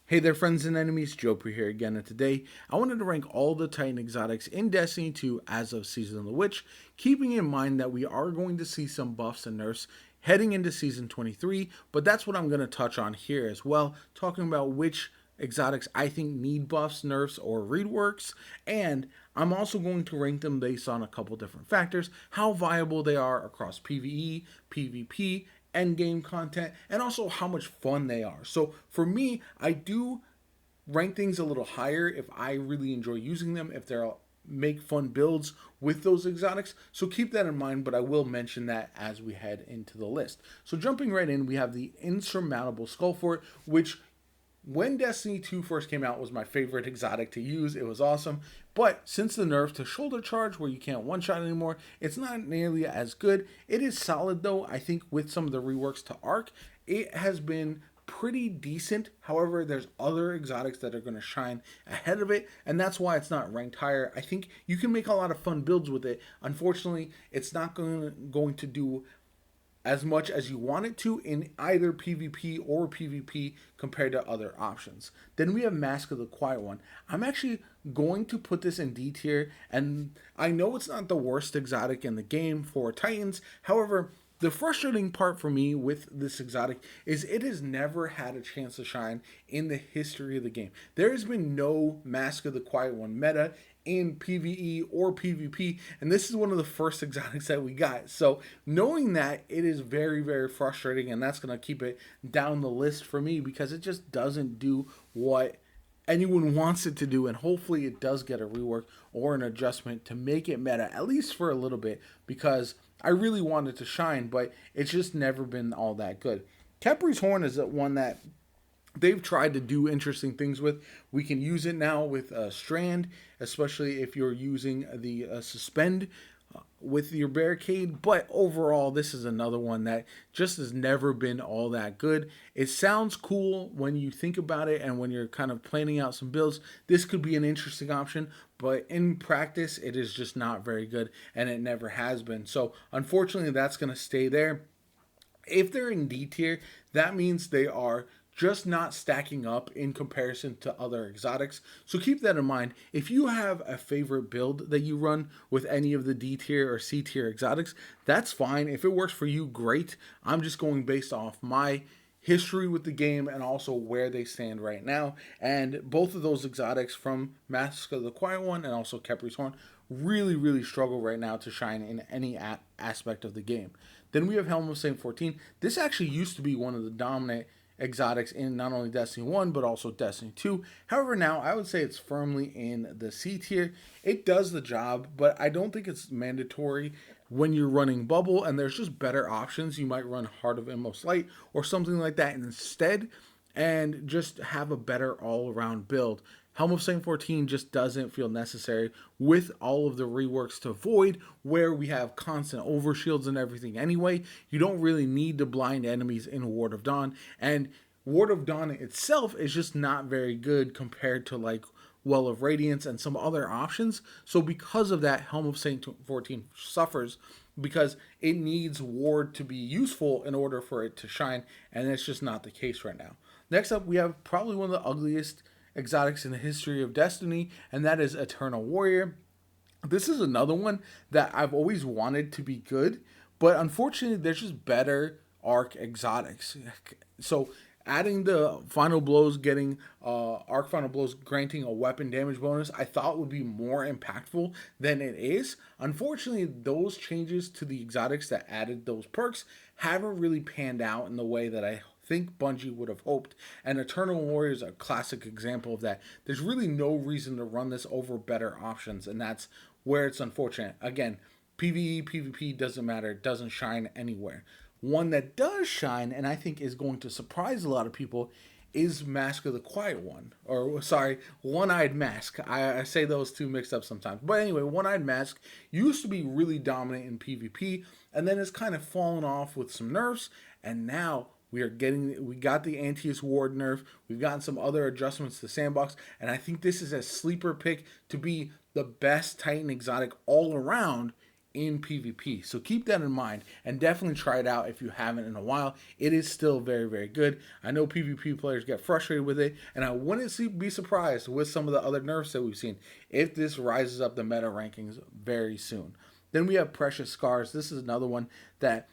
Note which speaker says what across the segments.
Speaker 1: Hey there, friends and enemies. JoPaWrites here again, and today I wanted to rank all the Titan exotics in Destiny 2 as of Season of the Witch, keeping in mind that we are going to see some buffs and nerfs heading into Season 23, but that's what I'm going to touch on here as well, talking about which exotics I think need buffs, nerfs, or reworks, and I'm also going to rank them based on a couple different factors, how viable they are across PvE, PvP, end game content, and also how much fun they are. So for me, I do rank things a little higher if I really enjoy using them, if they'll make fun builds with those exotics. So keep that in mind, but I will mention that as we head into the list. So jumping right in, we have the Insurmountable Skullfort, which when Destiny 2 first came out was my favorite exotic to use. It was awesome. But since the nerf to shoulder charge where you can't one-shot anymore, it's not nearly as good. It is solid though. I think with some of the reworks to Arc, it has been pretty decent. However, there's other exotics that are going to shine ahead of it, and that's why it's not ranked higher. I think you can make a lot of fun builds with it. Unfortunately, it's not going to do as much as you want it to in either PvP or PvP compared to other options. Then we have Mask of the Quiet One. I'm actually going to put this in D tier, and I know it's not the worst exotic in the game for Titans. However, the frustrating part for me with this exotic is it has never had a chance to shine in the history of the game. There has been no Mask of the Quiet One meta in PvE or PvP, and this is one of the first exotics that we got. So knowing that, it is very, very frustrating, and that's going to keep it down the list for me because it just doesn't do what anyone wants it to do, and hopefully it does get a rework or an adjustment to make it meta, at least for a little bit, because I really want it to shine, but it's just never been all that good. Capri's Horn is one that they've tried to do interesting things with. We can use it now with Strand, especially if you're using the Suspend with your barricade. But overall, this is another one that just has never been all that good. It sounds cool when you think about it and when you're kind of planning out some builds. This could be an interesting option, but in practice, it is just not very good, and it never has been. So unfortunately, that's going to stay there. If they're in D tier, that means they are just not stacking up in comparison to other exotics. So keep that in mind. If you have a favorite build that you run with any of the D tier or C tier exotics, that's fine. If it works for you, great. I'm just going based off my history with the game and also where they stand right now. And both of those exotics from Mask of the Quiet One and also Capri's Horn really struggle right now to shine in any aspect of the game. Then we have Helm of Saint 14. This actually used to be one of the dominant exotics in not only Destiny 1 but also Destiny 2. However, now I would say it's firmly in the C tier. It does the job, but I don't think it's mandatory when you're running Bubble, and there's just better options. You might run Heart of Inmost Light or something like that instead and just have a better all-around build. Helm of Saint 14 just doesn't feel necessary with all of the reworks to Void, where we have constant overshields and everything anyway. You don't really need to blind enemies in Ward of Dawn, and Ward of Dawn itself is just not very good compared to like Well of Radiance and some other options. So because of that, Helm of Saint 14 suffers because it needs Ward to be useful in order for it to shine, and it's just not the case right now. Next up, we have probably one of the ugliest exotics in the history of Destiny, and that is Eternal Warrior. This is another one that I've always wanted to be good, but unfortunately, there's just better Arc exotics. So adding the final blows, getting Arc final blows granting a weapon damage bonus, I thought would be more impactful than it is. Unfortunately, those changes to the exotics that added those perks haven't really panned out in the way that I think Bungie would have hoped. And Eternal Warrior is a classic example of that. There's really no reason to run this over better options, and that's where it's unfortunate. Again, PvE, PvP doesn't matter. It doesn't shine anywhere. One that does shine, and I think is going to surprise a lot of people, is Mask of the Quiet One. Or, sorry, One-Eyed Mask. I say those two mixed up sometimes. But anyway, One-Eyed Mask used to be really dominant in PvP, and then it's kind of fallen off with some nerfs, and now we got the Antius Ward nerf. We've gotten some other adjustments to Sandbox, and I think this is a sleeper pick to be the best Titan exotic all around in PvP. So keep that in mind and definitely try it out if you haven't in a while. It is still very, very good. I know PvP players get frustrated with it, and I wouldn't be surprised with some of the other nerfs that we've seen if this rises up the meta rankings very soon. Then we have Precious Scars. This is another one that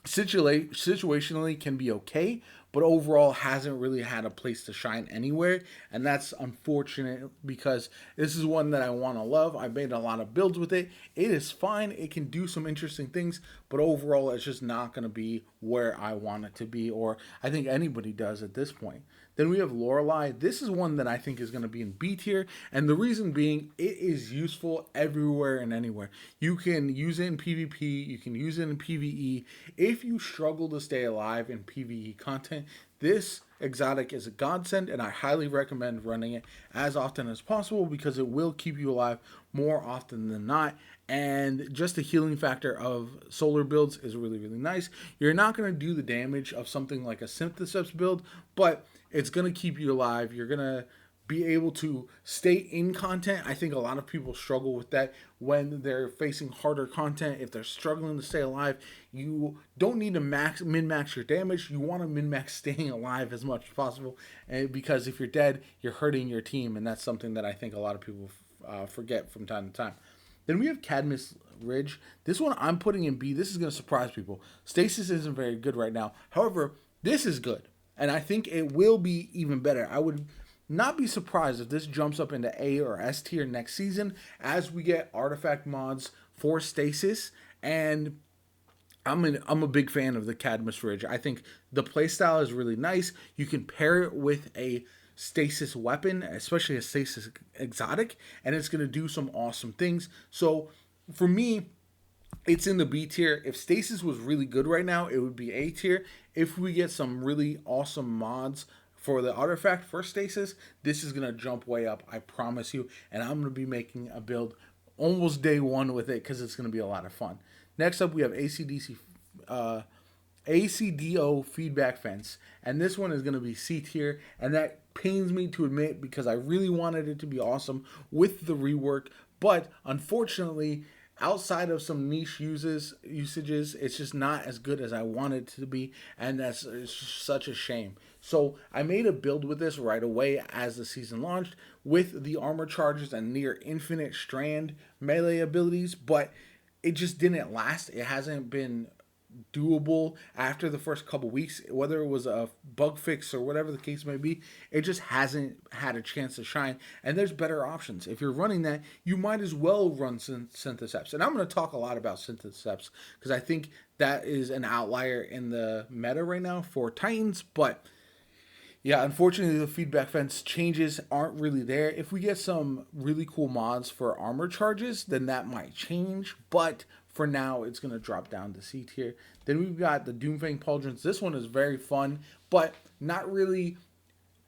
Speaker 1: situationally can be okay, but overall hasn't really had a place to shine anywhere, and that's unfortunate because this is one that I want to love. I made a lot of builds with it. It is fine. It can do some interesting things, but overall it's just not going to be where I want it to be, or I think anybody does at this point. Then we have Lorelei. This is one that I think is going to be in B tier, and the reason being it is useful everywhere and anywhere. You can use it in PvP, you can use it in PvE. If you struggle to stay alive in PvE content, this exotic is a godsend, and I highly recommend running it as often as possible because it will keep you alive more often than not. And just the healing factor of solar builds is really, really nice. You're not going to do the damage of something like a Syntheseps build, but it's going to keep you alive. You're going to be able to stay in content. I think a lot of people struggle with that when they're facing harder content. If they're struggling to stay alive, you don't need to min-max your damage. You want to min-max staying alive as much as possible, and because if you're dead, you're hurting your team, and that's something that I think a lot of people forget from time to time. Then we have Cadmus Ridge. This one I'm putting in B. This is going to surprise people. Stasis isn't very good right now. However, this is good, and I think it will be even better. I would not be surprised if this jumps up into A or S tier next season as we get artifact mods for Stasis. And I'm a big fan of the Cadmus Ridge. I think the playstyle is really nice. You can pair it with a Stasis weapon, especially a Stasis exotic, and it's going to do some awesome things. So for me, it's in the B tier. If Stasis was really good right now, it would be A tier. If we get some really awesome mods for the artifact for Stasis, this is going to jump way up, I promise you. And I'm going to be making a build almost day one with it because it's going to be a lot of fun. Next up, we have ACDO feedback fence, and this one is going to be C tier, and that pains me to admit because I really wanted it to be awesome with the rework, but unfortunately, outside of some niche usages, it's just not as good as I wanted it to be, and it's such a shame. So I made a build with this right away as the season launched with the armor charges and near infinite strand melee abilities, but it just didn't last. It hasn't been doable after the first couple weeks, whether it was a bug fix or whatever the case may be. It just hasn't had a chance to shine, and there's better options. If you're running that, you might as well run Syntheseps, and I'm going to talk a lot about Syntheseps because I think that is an outlier in the meta right now for Titans. But yeah, unfortunately, the feedback fence changes aren't really there. If we get some really cool mods for armor charges, then that might change, but for now, it's going to drop down to C tier. Then we've got the Doomfang Pauldrons. This one is very fun, but not really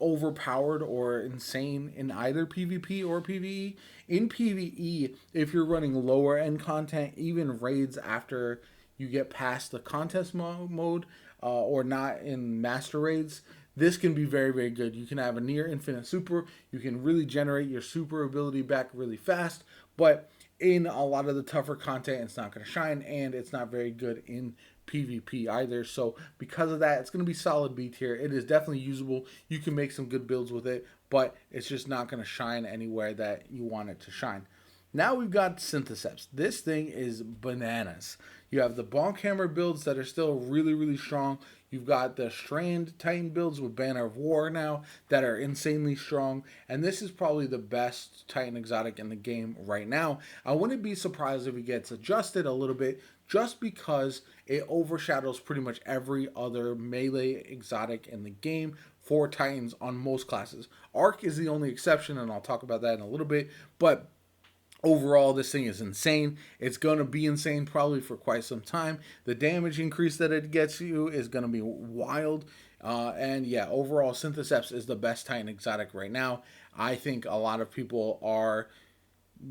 Speaker 1: overpowered or insane in either PvP or PvE. In PvE, if you're running lower end content, even raids after you get past the contest mode or not in master raids, this can be very, very good. You can have a near infinite super. You can really generate your super ability back really fast, but in a lot of the tougher content, it's not going to shine, and it's not very good in PvP either. So because of that, it's going to be solid B tier. It is definitely usable. You can make some good builds with it, but it's just not going to shine anywhere that you want it to shine. Now we've got Syntheseps. This thing is bananas. You have the Bonk Hammer builds that are still really, really strong. You've got the Strand Titan builds with Banner of War now that are insanely strong. And this is probably the best Titan exotic in the game right now. I wouldn't be surprised if it gets adjusted a little bit just because it overshadows pretty much every other melee exotic in the game for Titans on most classes. Arc is the only exception, and I'll talk about that in a little bit. But overall, this thing is insane. It's going to be insane probably for quite some time. The damage increase that it gets you is going to be wild. And yeah, overall, Syntheseps is the best Titan exotic right now. I think a lot of people are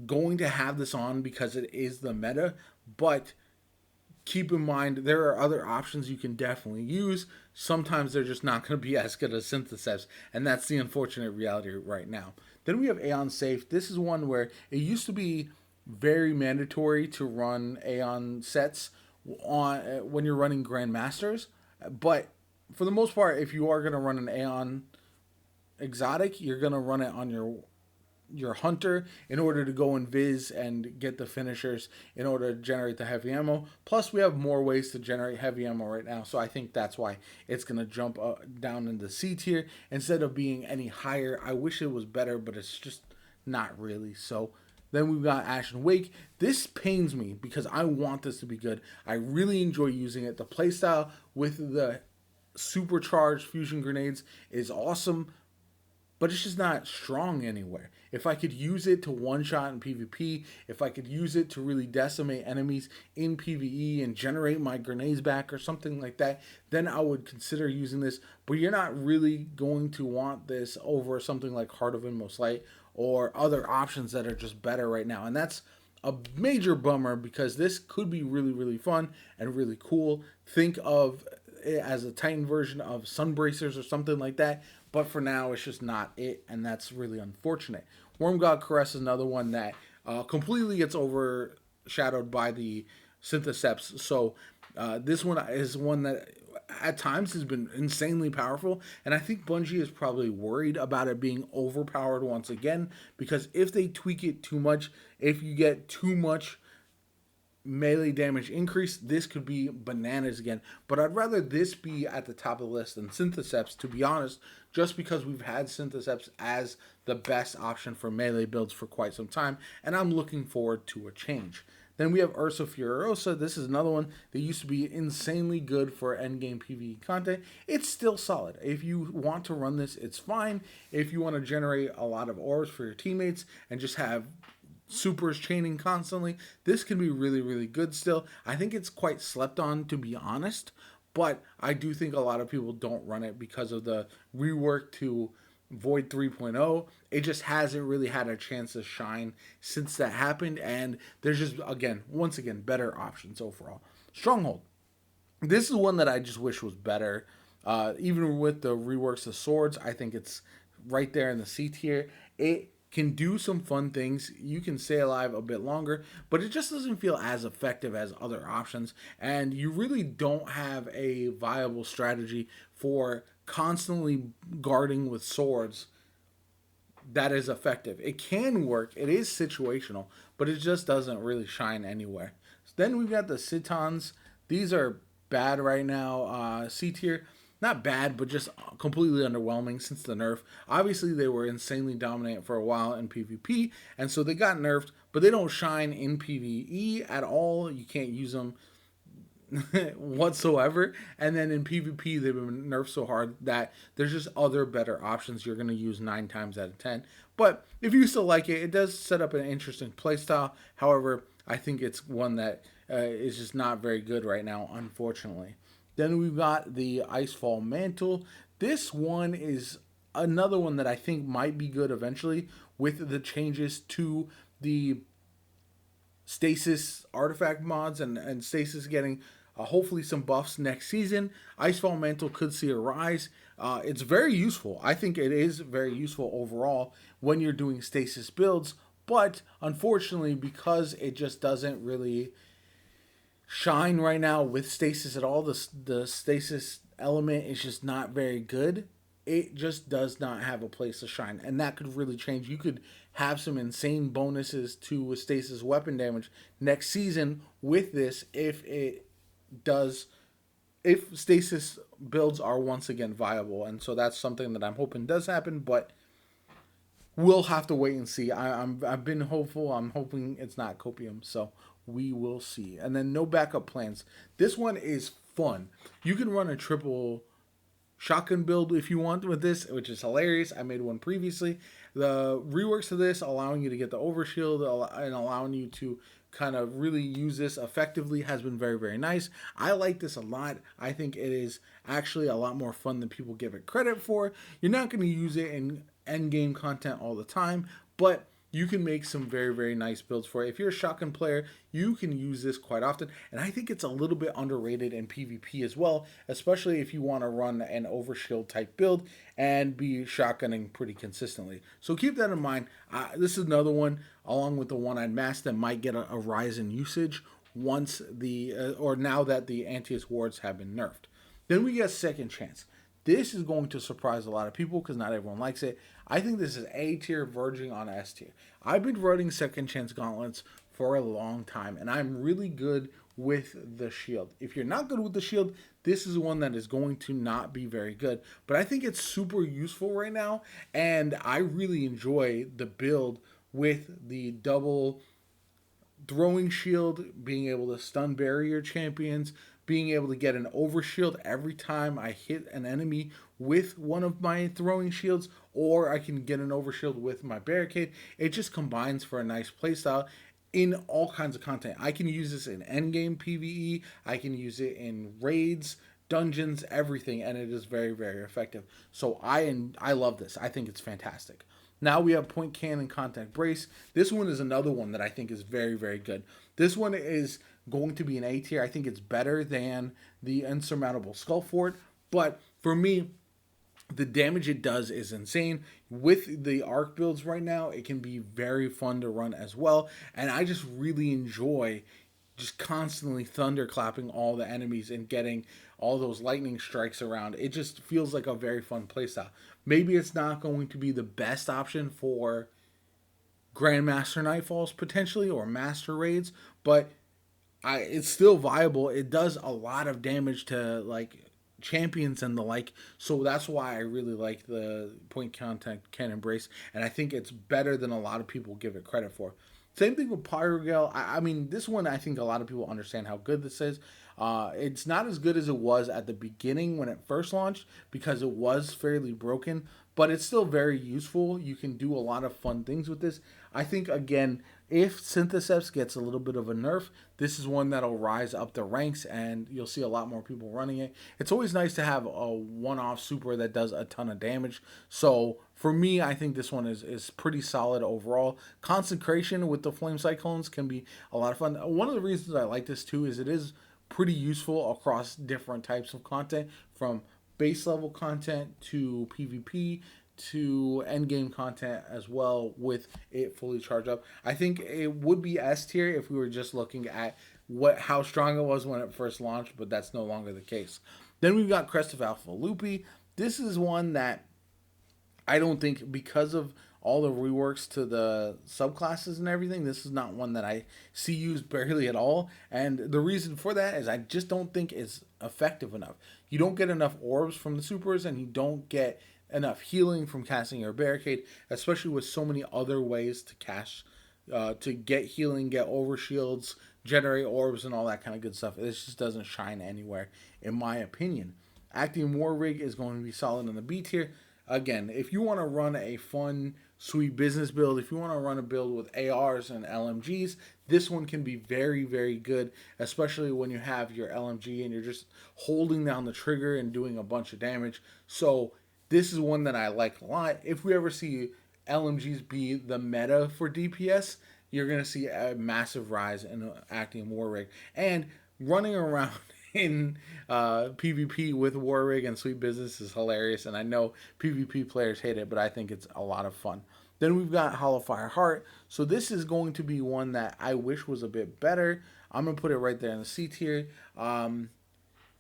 Speaker 1: going to have this on because it is the meta, but keep in mind there are other options you can definitely use. Sometimes they're just not going to be as good as Syntheseps, and that's the unfortunate reality right now. Then we have Aeon Safe. This is one where it used to be very mandatory to run Aeon sets on when you're running Grandmasters. But for the most part, if you are going to run an Aeon exotic, you're going to run it on your hunter in order to go and viz and get the finishers in order to generate the heavy ammo. Plus, we have more ways to generate heavy ammo right now, so I think that's why it's going to jump down in the C tier instead of being any higher. I wish it was better, but it's just not really. So then we've got Ashen Wake. This pains me because I want this to be good. I really enjoy using it. The playstyle with the supercharged fusion grenades is awesome, but it's just not strong anywhere. If I could use it to one shot in PvP, if I could use it to really decimate enemies in PvE and generate my grenades back or something like that, then I would consider using this. But you're not really going to want this over something like Heart of Inmost Light or other options that are just better right now. And that's a major bummer because this could be really, really fun and really cool. Think of it as a Titan version of Sunbracers or something like that. But for now, it's just not it, and that's really unfortunate. Worm God Caress is another one that completely gets overshadowed by the Syntheseps. So this one is one that at times has been insanely powerful, and I think Bungie is probably worried about it being overpowered once again, because if they tweak it too much, if you get too much melee damage increase, this could be bananas again. But I'd rather this be at the top of the list than Syntheseps, to be honest, just because we've had Syntheseps as the best option for melee builds for quite some time, and I'm looking forward to a change. Then we have Ursa Furiosa. This is another one that used to be insanely good for endgame PvE content. It's still solid. If you want to run this, it's fine. If you want to generate a lot of orbs for your teammates and just have supers chaining constantly, this can be really, really good still. I think it's quite slept on, to be honest, but I do think a lot of people don't run it because of the rework to Void 3.0. It just hasn't really had a chance to shine since that happened, and there's just, again, once again, better options overall. Stronghold. This is one that I just wish was better. Even with the reworks of swords, I think it's right there in the C tier. It can do some fun things. You can stay alive a bit longer, but it just doesn't feel as effective as other options. And you really don't have a viable strategy for constantly guarding with swords that is effective. It can work, it is situational, but it just doesn't really shine anywhere. So then we've got the Citons. These are bad right now. C tier, not bad, but just completely underwhelming since the nerf. Obviously, they were insanely dominant for a while in PvP, and so they got nerfed, but they don't shine in PvE at all. You can't use them whatsoever. And then in PvP, they've been nerfed so hard that there's just other better options you're going to use 9 times out of 10. But if you still like it, it does set up an interesting playstyle. However, I think it's one that is just not very good right now, unfortunately. Then we've got the Icefall Mantle. This one is another one that I think might be good eventually with the changes to the stasis artifact mods and stasis getting hopefully some buffs next season. Icefall Mantle could see a rise. It's very useful. I think it is very useful overall when you're doing stasis builds, but unfortunately, because it just doesn't really shine right now with stasis at all, the stasis element is just not very good. It just does not have a place to shine, and that could really change. You could have some insane bonuses to stasis weapon damage next season with this if stasis builds are once again viable. And so that's something that I'm hoping does happen, but we'll have to wait and see. I've been hopeful. I'm hoping it's not copium, so we will see. And then no backup plans. This one is fun. You can run a triple shotgun build if you want with this, which is hilarious. I made one previously. The reworks of this, allowing you to get the overshield and allowing you to kind of really use this effectively, has been very, very nice. I like this a lot. I think it is actually a lot more fun than people give it credit for. You're not going to use it in end game content all the time, but you can make some very, very nice builds for it. If you're a shotgun player, you can use this quite often. And I think it's a little bit underrated in PvP as well, especially if you want to run an overshield type build and be shotgunning pretty consistently. So keep that in mind. This is another one, along with the one-eyed mask, that might get a rise in usage once or now that the Antius wards have been nerfed. Then we get Second Chance. This is going to surprise a lot of people because not everyone likes it. I think this is A tier verging on S tier. I've been running Second Chance gauntlets for a long time, and I'm really good with the shield. If you're not good with the shield, this is one that is going to not be very good. But I think it's super useful right now, and I really enjoy the build with the double throwing shield, being able to stun barrier champions, being able to get an overshield every time I hit an enemy with one of my throwing shields, or I can get an overshield with my barricade. It just combines for a nice playstyle in all kinds of content. I can use this in endgame PvE, I can use it in raids, dungeons, everything, and it is very, very effective. So I love this. I think it's fantastic. Now we have Point Cannon Contact Brace. This one is another one that I think is very, very good. This one is going to be an A tier. I think it's better than the Insurmountable Skull Fort. But for me, the damage it does is insane. With the arc builds right now, it can be very fun to run as well. And I just really enjoy just constantly thunderclapping all the enemies and getting all those lightning strikes around. It just feels like a very fun playstyle. Maybe it's not going to be the best option for Grandmaster Nightfalls potentially or Master Raids, but it's still viable. It does a lot of damage to like champions and the like, so that's why I really like the Point Contact Cannon Brace, and I think it's better than a lot of people give it credit for. Same thing with Pyrogale. I mean, this one I think a lot of people understand how good this is. It's not as good as it was at the beginning when it first launched because it was fairly broken, but it's still very useful. You can do a lot of fun things with this. I think, again, if Syntheseps gets a little bit of a nerf, this is one that'll rise up the ranks and you'll see a lot more people running it. It's always nice to have a one-off super that does a ton of damage. So for me, I think this one is pretty solid overall. Consecration with the Flame Cyclones can be a lot of fun. One of the reasons I like this too is it is pretty useful across different types of content, from base level content to PvP to endgame content as well, with it fully charged up. I think it would be S tier if we were just looking at how strong it was when it first launched, but that's no longer the case. Then we've got Crest of Alpha Lupi. This is one that I don't think, because of all the reworks to the subclasses and everything, this is not one that I see used barely at all. And the reason for that is I just don't think it's effective enough. You don't get enough orbs from the supers, and you don't get enough healing from casting your barricade, especially with so many other ways to cast, to get healing, get overshields, generate orbs, and all that kind of good stuff. This just doesn't shine anywhere, in my opinion. Acting War Rig is going to be solid in the B tier. Again, if you want to run a fun, sweet business build, if you want to run a build with ARs and LMGs, this one can be very, very good, especially when you have your LMG and you're just holding down the trigger and doing a bunch of damage. So this is one that I like a lot. If we ever see LMGs be the meta for DPS, you're going to see a massive rise in Acting War Rig. And running around in PvP with War Rig and Sweet Business is hilarious, and I know PvP players hate it, but I think it's a lot of fun. Then we've got Hollow Fire Heart. So this is going to be one that I wish was a bit better. I'm going to put it right there in the C tier.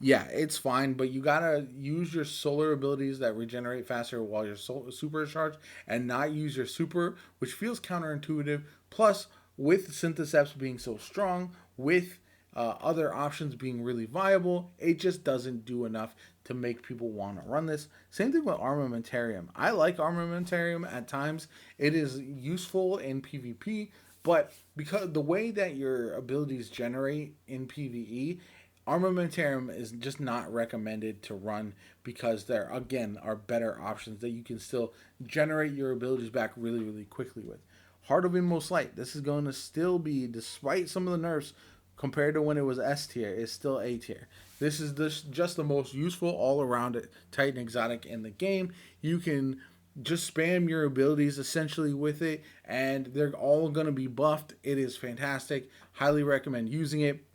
Speaker 1: Yeah, it's fine, but you gotta use your solar abilities that regenerate faster while your super is charged, and not use your super, which feels counterintuitive. Plus, with Syntheseps being so strong, with other options being really viable, it just doesn't do enough to make people want to run this. Same thing with Armamentarium. I like Armamentarium at times. It is useful in PvP, but because the way that your abilities generate in PvE, Armamentarium is just not recommended to run, because there, again, are better options that you can still generate your abilities back really, really quickly with. Heart of Inmost Light. This is going to still be, despite some of the nerfs, compared to when it was S tier, is still A tier. This is just the most useful all-around Titan exotic in the game. You can just spam your abilities essentially with it, and they're all going to be buffed. It is fantastic. Highly recommend using it.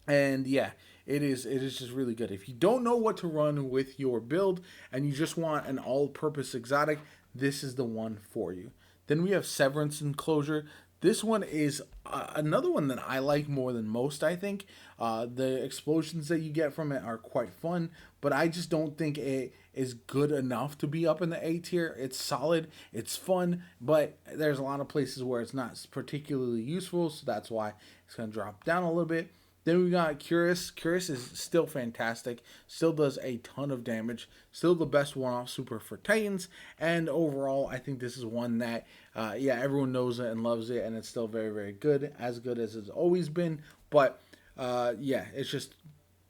Speaker 1: And yeah, it is just really good. If you don't know what to run with your build and you just want an all-purpose exotic, this is the one for you. Then we have Severance Enclosure. This one is another one that I like more than most, I think. The explosions that you get from it are quite fun, but I just don't think it is good enough to be up in the A tier. It's solid, it's fun, but there's a lot of places where it's not particularly useful, so that's why it's going to drop down a little bit. Then we got Curious. Curious is still fantastic. Still does a ton of damage. Still the best one-off super for Titans. And overall, I think this is one that, yeah, everyone knows it and loves it, and it's still very, very good. As good as it's always been. But, yeah, it's just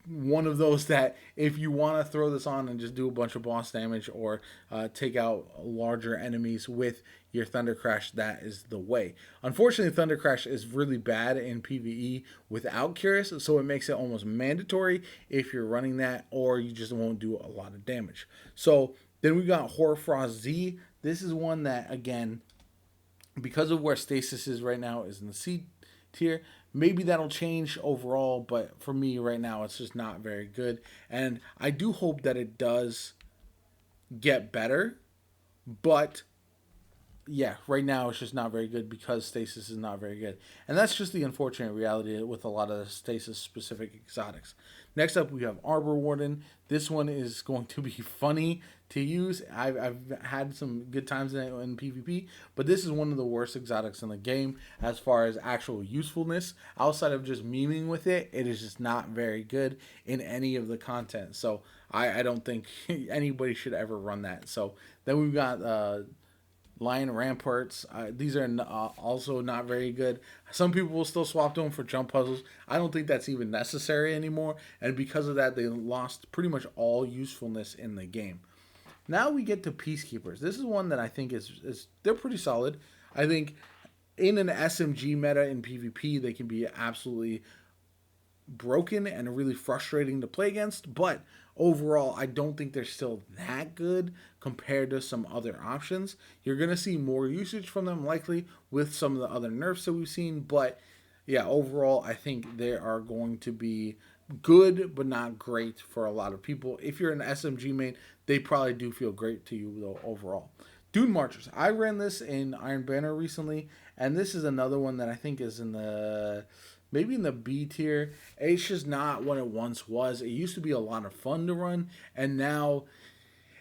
Speaker 1: one of those that if you want to throw this on and just do a bunch of boss damage or take out larger enemies with your Thunder Crash, that is the way. Unfortunately, Thunder Crash is really bad in PvE without Curious, so it makes it almost mandatory if you're running that, or you just won't do a lot of damage. So then we got Hoarfrost Z. This is one that, again, because of where Stasis is right now, is in the C tier. Maybe that'll change overall, but for me right now, it's just not very good. And I do hope that it does get better, but yeah, right now it's just not very good because Stasis is not very good. And that's just the unfortunate reality with a lot of the Stasis specific exotics. Next up, we have Arbor Warden. This one is going to be funny to use. I've had some good times in PvP, but this is one of the worst exotics in the game as far as actual usefulness. Outside of just memeing with it, it is just not very good in any of the content. So I don't think anybody should ever run that. So then we've got Lion Ramparts. These are also not very good. Some people will still swap them for jump puzzles. I don't think that's even necessary anymore. And because of that, they lost pretty much all usefulness in the game. Now we get to Peacekeepers. This is one that I think is they're pretty solid. I think in an SMG meta in PvP, they can be absolutely broken and really frustrating to play against, but overall I don't think they're still that good compared to some other options. You're going to see more usage from them likely with some of the other nerfs that we've seen, but yeah, overall I think they are going to be good but not great for a lot of people. If you're an SMG main, they probably do feel great to you though overall. Dune Marchers. I ran this in Iron Banner recently, and this is another one that I think is in the maybe in the B tier. It's just not what it once was. It used to be a lot of fun to run, and now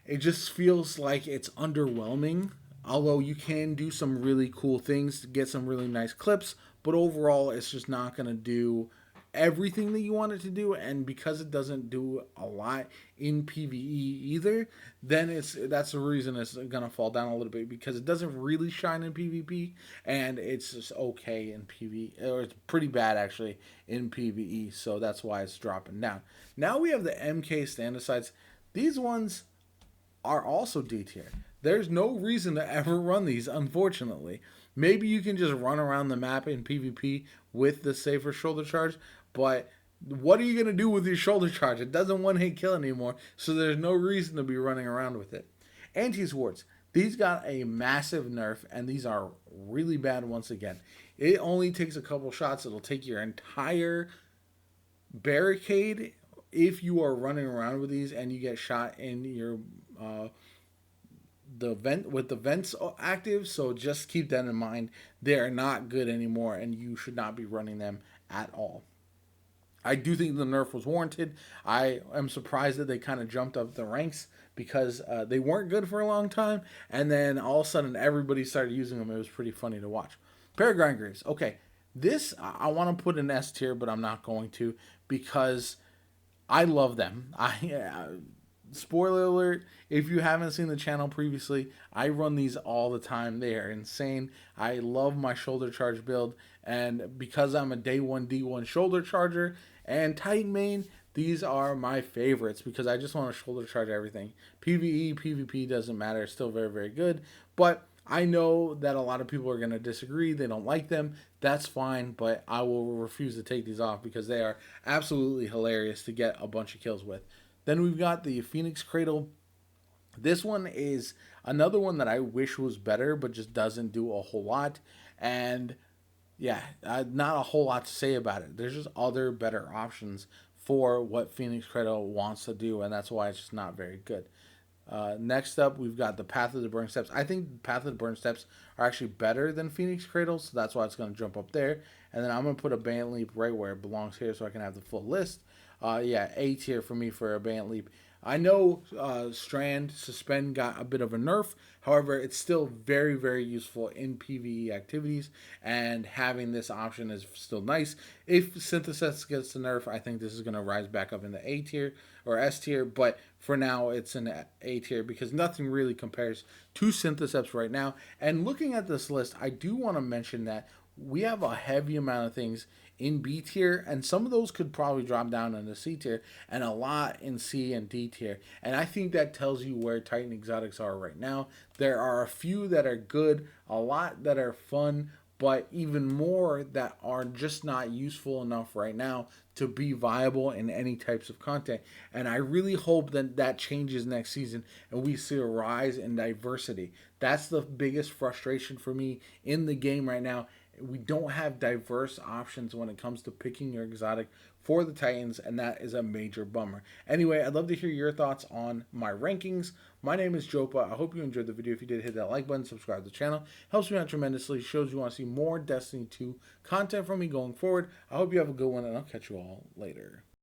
Speaker 1: it just feels like it's underwhelming. Although you can do some really cool things to get some really nice clips, but overall it's just not going to do everything that you want it to do, and because it doesn't do a lot in PvE either, then that's the reason it's gonna fall down a little bit, because it doesn't really shine in PvP, and it's just okay in PvE, or it's pretty bad actually in PvE, so that's why it's dropping down. Now we have the MK Standicides. These ones are also D tier. There's no reason to ever run these, unfortunately. Maybe you can just run around the map in PvP with the safer shoulder charge, but what are you going to do with your shoulder charge? It doesn't one hit kill anymore, so there's no reason to be running around with it. Anti-swords. These got a massive nerf, and these are really bad once again. It only takes a couple shots. It'll take your entire barricade if you are running around with these and you get shot in your the vent with the vents active. So just keep that in mind. They are not good anymore, and you should not be running them at all. I do think the nerf was warranted. I am surprised that they kind of jumped up the ranks, because they weren't good for a long time, and then all of a sudden everybody started using them. It was pretty funny to watch. Peregrine Greaves. Okay, this I want to put in S tier, but I'm not going to, because I love them. Spoiler alert, if you haven't seen the channel previously, I run these all the time. They are insane. I love my shoulder charge build, and because I'm a day 1 D1 shoulder charger and Titan main, these are my favorites because I just want to shoulder charge everything. PvE, PvP doesn't matter. It's still very, very good, but I know that a lot of people are going to disagree. They don't like them. That's fine, but I will refuse to take these off because they are absolutely hilarious to get a bunch of kills with. Then we've got the Phoenix Cradle. This one is Another one that I wish was better, but just doesn't do a whole lot. And yeah, not a whole lot to say about it. There's just other better options for what Phoenix Cradle wants to do, and that's why it's just not very good. Next up, we've got the Path of the Burning Steps. I think Path of the Burning Steps are actually better than Phoenix Cradle, so that's why it's going to jump up there. And then I'm going to put a Band Leap right where it belongs here so I can have the full list. Yeah, A tier for me for a Band Leap. I know Strand Suspend got a bit of a nerf. However, it's still very, very useful in PvE activities, and having this option is still nice. If Synthesis gets the nerf, I think this is going to rise back up in the A tier or S tier, but for now it's an A tier because nothing really compares to Synthesis right now. And looking at this list, I do want to mention that we have a heavy amount of things in B tier, and some of those could probably drop down into C tier, and a lot in C and D tier. And I think that tells you where Titan exotics are right now. There are a few that are good, a lot that are fun, but even more that are just not useful enough right now to be viable in any types of content. And I really hope that that changes next season and we see a rise in diversity. That's the biggest frustration for me in the game right now. We don't have diverse options when it comes to picking your exotic for the Titans, and that is a major bummer. Anyway, I'd love to hear your thoughts on my rankings. My name is Jopa. I hope you enjoyed the video. If you did, hit that like button, subscribe to the channel. Helps me out tremendously. Shows you want to see more Destiny 2 content from me going forward. I hope you have a good one, and I'll catch you all later.